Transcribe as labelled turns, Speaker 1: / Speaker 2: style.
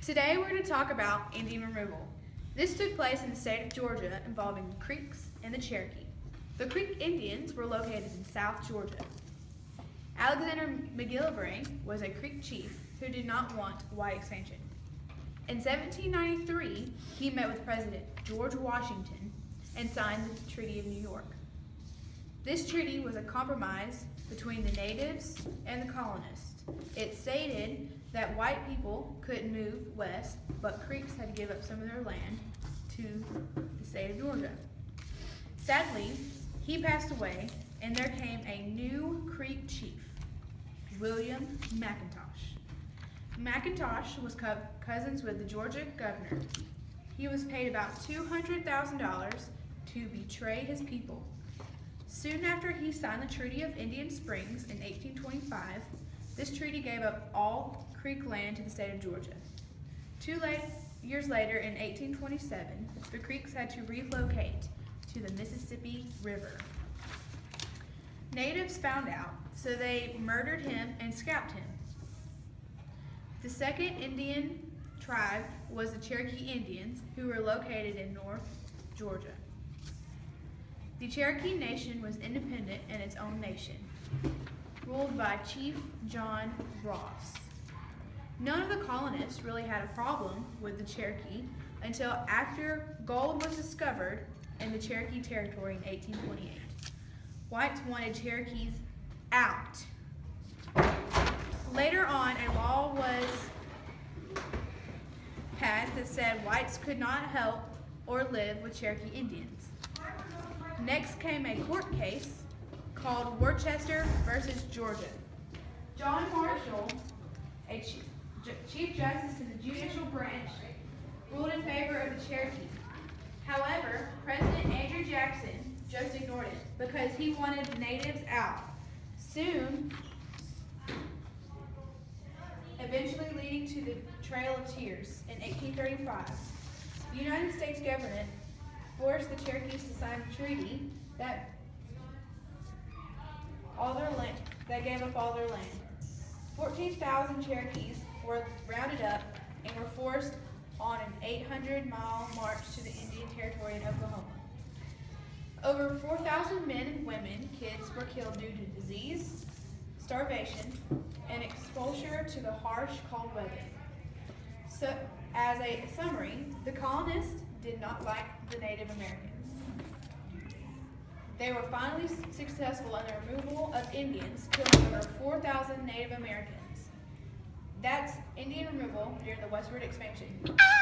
Speaker 1: Today we're going to talk about Indian removal. This took place in the state of Georgia involving the Creeks and the Cherokee. The Creek Indians were located in South Georgia. Alexander McGillivray was a Creek chief who did not want white expansion. In 1793, he met with President George Washington and signed the Treaty of New York. This treaty was a compromise between the natives and the colonists. It stated that white people couldn't move west, but Creeks had to give up some of their land to the state of Georgia. Sadly, he passed away, and there came a new Creek chief, William McIntosh. McIntosh was cousins with the Georgia governor. He was paid about $200,000 to betray his people. Soon after he signed the Treaty of Indian Springs in 1825, this treaty gave up all Creek land to the state of Georgia. 2 years later, in 1827, the Creeks had to relocate to the Mississippi River. Natives found out, so they murdered him and scalped him. The second Indian tribe was the Cherokee Indians, who were located in North Georgia. The Cherokee Nation was independent and its own nation, ruled by Chief John Ross. None of the colonists really had a problem with the Cherokee until after gold was discovered in the Cherokee territory in 1828. Whites wanted Cherokees out. Later on, a law was passed that said whites could not help or live with Cherokee Indians. Next came a court case called Worcester versus Georgia. John Marshall, a chief justice in the judicial branch, ruled in favor of the Cherokee. However, President Andrew Jackson just ignored it because he wanted the natives out. Soon, eventually leading to the Trail of Tears in 1835, the United States government forced the Cherokees to sign a treaty that gave up all their land. 14,000 Cherokees were rounded up and were forced on an 800-mile march to the Indian Territory in Oklahoma. Over 4,000 men and women, kids were killed due to disease, starvation, and exposure to the harsh, cold weather. So, as a summary, the colonists did not like the Native Americans. They were finally successful in the removal of Indians, killing over 4,000 Native Americans. That's Indian removal during the westward expansion.